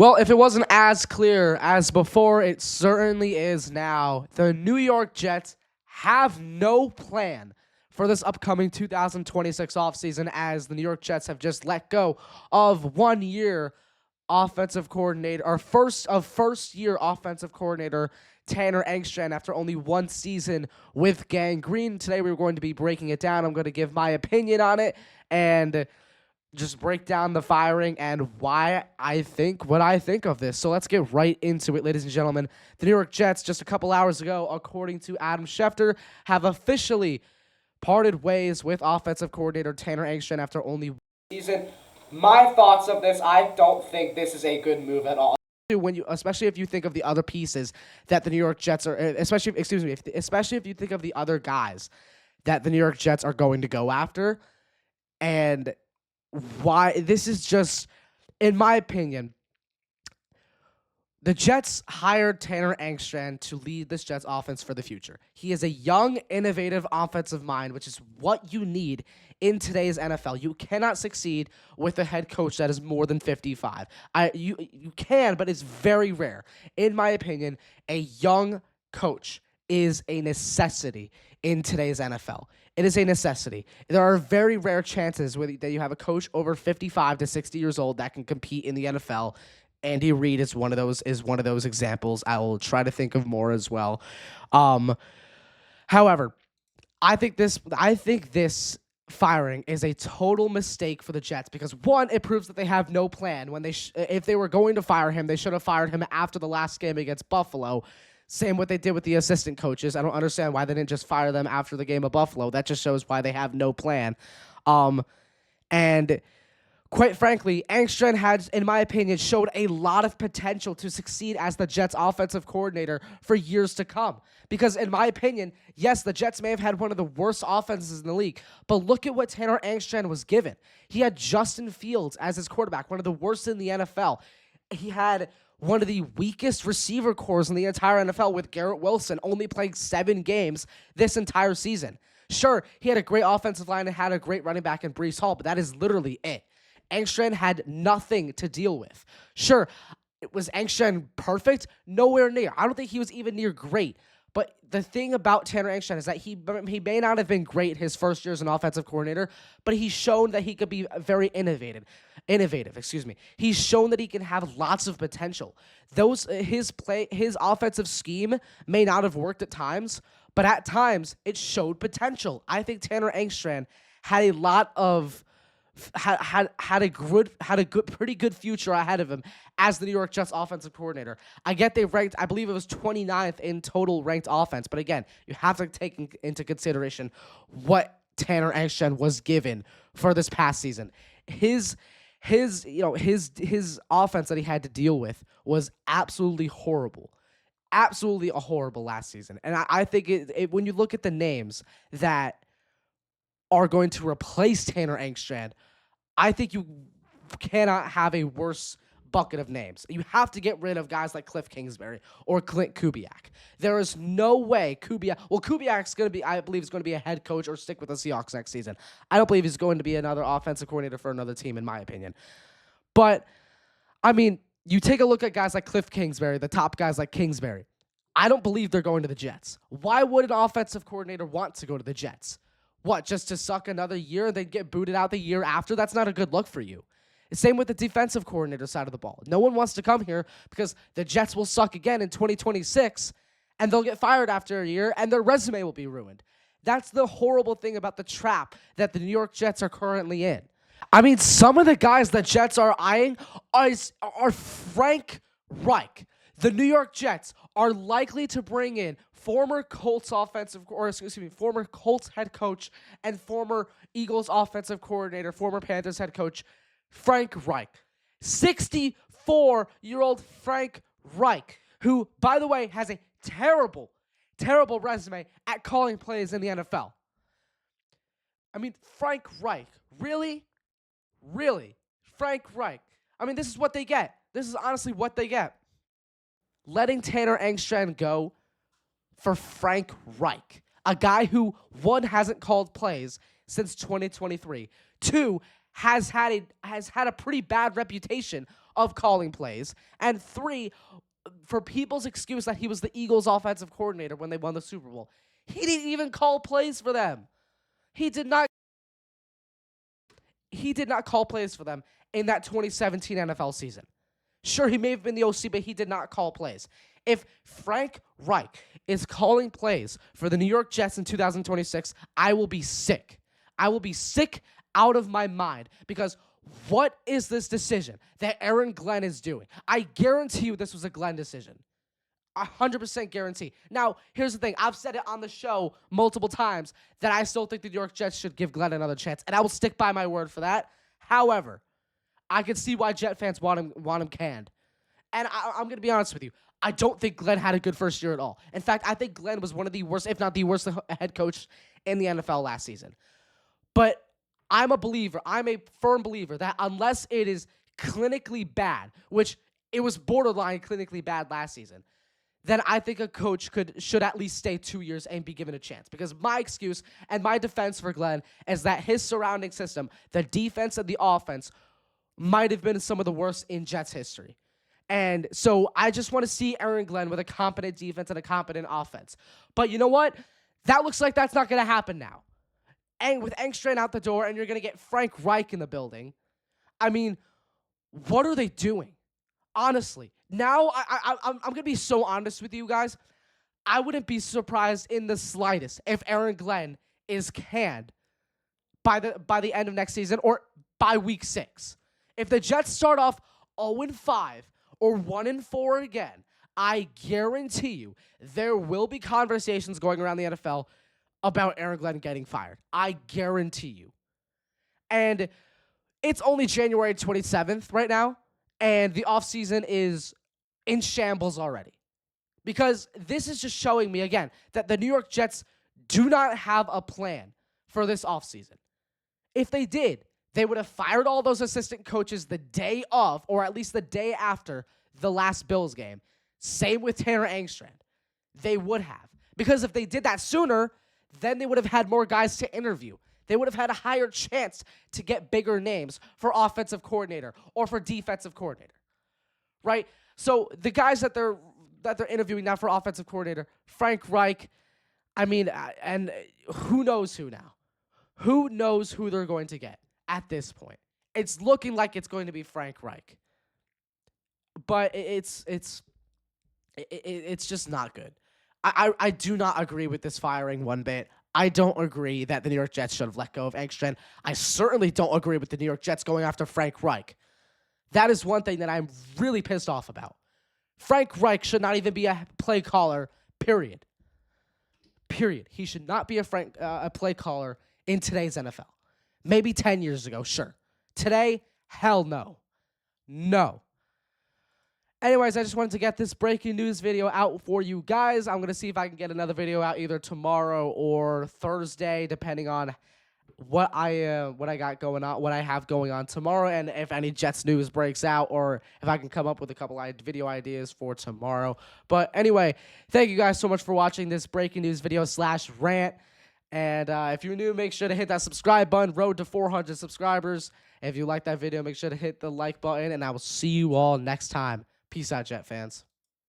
Well, if it wasn't as clear as before, it certainly is now. The New York Jets have no plan for this upcoming 2026 offseason, as the New York Jets have just let go of 1 year offensive coordinator, or first year offensive coordinator Tanner Engstrand after only one season with Gang Green. Today we're going to be breaking it down. I'm going to give my opinion on it and just break down the firing and why I think what I think of this. So let's get right into it, ladies and gentlemen. The New York Jets, just a couple hours ago, according to Adam Schefter, have officially parted ways with offensive coordinator Tanner Engstrand after only one season. My thoughts of this: I don't think this is a good move at all. Especially if you think of the other pieces that the New York Jets are, especially if you think of the other guys that the New York Jets are going to go after, and why this is just, in my opinion, the Jets hired Tanner Engstrand to lead this Jets offense for the future. He is a young, innovative offensive mind, which is what you need in today's NFL. You cannot succeed with a head coach that is more than 55. You can, but it's very rare. In my opinion, a young coach is a necessity in today's NFL. It is a necessity. There are very rare chances that you have a coach over 55 to 60 years old that can compete in the NFL. Andy Reid is one of those examples. I will try to think of more as well. However, I think this firing is a total mistake for the Jets because, one, it proves that they have no plan. If they were going to fire him, they should have fired him after the last game against Buffalo. Same what they did with the assistant coaches. I don't understand why they didn't just fire them after the game of Buffalo. That just shows why they have no plan. And quite frankly, Engstrand has, in my opinion, showed a lot of potential to succeed as the Jets offensive coordinator for years to come. Because in my opinion, yes, the Jets may have had one of the worst offenses in the league, but look at what Tanner Engstrand was given. He had Justin Fields as his quarterback, one of the worst in the NFL. He had one of the weakest receiver cores in the entire NFL with Garrett Wilson only playing 7 games this entire season. Sure, he had a great offensive line and had a great running back in Breece Hall, but that is literally it. Engstrand had nothing to deal with. Sure, was Engstrand perfect? Nowhere near. I don't think he was even near great. But the thing about Tanner Engstrand is that he may not have been great his first year as an offensive coordinator, but he's shown that he could be very innovative. He's shown that he can have lots of potential. His offensive scheme may not have worked at times, but at times it showed potential. I think Tanner Engstrand had a pretty good future ahead of him as the New York Jets offensive coordinator. I get they ranked, I believe it was 29th in total ranked offense, but again, you have to take into consideration what Tanner Engstrand was given for this past season. His offense that he had to deal with was absolutely horrible. Absolutely a horrible last season. And I think when you look at the names that are going to replace Tanner Engstrand, I think you cannot have a worse bucket of names. You have to get rid of guys like Cliff Kingsbury or Clint Kubiak. There is no way Kubiak's going to be, I believe, is going to be a head coach or stick with the Seahawks next season. I don't believe he's going to be another offensive coordinator for another team, in my opinion. But, I mean, you take a look at guys like Cliff Kingsbury, the top guys like Kingsbury. I don't believe they're going to the Jets. Why would an offensive coordinator want to go to the Jets? What, just to suck another year and then get booted out the year after? That's not a good look for you. Same with the defensive coordinator side of the ball. No one wants to come here because the Jets will suck again in 2026, and they'll get fired after a year, and their resume will be ruined. That's the horrible thing about the trap that the New York Jets are currently in. I mean, some of the guys the Jets are eyeing are Frank Reich. The New York Jets are likely to bring in former Colts head coach and former Eagles offensive coordinator, former Panthers head coach, Frank Reich. 64-year-old Frank Reich, who, by the way, has a terrible resume at calling plays in the NFL. I mean, Frank Reich. Really? Really? Frank Reich. I mean, this is what they get. This is honestly what they get. Letting Tanner Engstrand go for Frank Reich, a guy who, one, hasn't called plays since 2023, two, has had a pretty bad reputation of calling plays. And 3, for people's excuse that he was the Eagles' offensive coordinator when they won the Super Bowl. He didn't even call plays for them. He did not call plays for them in that 2017 NFL season. Sure, he may have been the OC, but he did not call plays. If Frank Reich is calling plays for the New York Jets in 2026, I will be sick. I will be sick out of my mind because what is this decision that Aaron Glenn is doing? I guarantee you this was a Glenn decision. 100% guarantee. Now, here's the thing. I've said it on the show multiple times that I still think the New York Jets should give Glenn another chance, and I will stick by my word for that. However, I can see why Jet fans want him canned. And I'm going to be honest with you. I don't think Glenn had a good first year at all. In fact, I think Glenn was one of the worst, if not the worst, head coach in the NFL last season. But I'm a believer. I'm a firm believer that unless it is clinically bad, which it was borderline clinically bad last season, then I think a coach should at least stay 2 years and be given a chance. Because my excuse and my defense for Glenn is that his surrounding system, the defense and the offense, might have been some of the worst in Jets history. And so I just want to see Aaron Glenn with a competent defense and a competent offense. But you know what? That looks like that's not going to happen now. And with Engstrand out the door and you're going to get Frank Reich in the building, I mean, what are they doing? Honestly, now I'm going to be so honest with you guys. I wouldn't be surprised in the slightest if Aaron Glenn is canned by the end of next season or by week 6. If the Jets start off 0-5 or 1-4 again, I guarantee you there will be conversations going around the NFL about Aaron Glenn getting fired. I guarantee you. And it's only January 27th right now. And the offseason is in shambles already. Because this is just showing me, again, that the New York Jets do not have a plan for this offseason. If they did, they would have fired all those assistant coaches the day of, or at least the day after the last Bills game. Same with Tanner Engstrand. They would have. Because if they did that sooner, then they would have had more guys to interview. They would have had a higher chance to get bigger names for offensive coordinator or for defensive coordinator, right? So the guys that they're interviewing now for offensive coordinator, Frank Reich, I mean, and who knows who now? Who knows who they're going to get at this point? It's looking like it's going to be Frank Reich, but it's just not good. I do not agree with this firing one bit. I don't agree that the New York Jets should have let go of Engstrand. I certainly don't agree with the New York Jets going after Frank Reich. That is one thing that I'm really pissed off about. Frank Reich should not even be a play caller, period. Period. He should not be a play caller in today's NFL. Maybe 10 years ago, sure. Today, hell no. No. Anyways, I just wanted to get this breaking news video out for you guys. I'm going to see if I can get another video out either tomorrow or Thursday, depending on what I got going on, what I have going on tomorrow, and if any Jets news breaks out, or if I can come up with a couple video ideas for tomorrow. But anyway, thank you guys so much for watching this breaking news video / rant. And if you're new, make sure to hit that subscribe button. Road to 400 subscribers. If you like that video, make sure to hit the like button, and I will see you all next time. Peace out, Jet fans.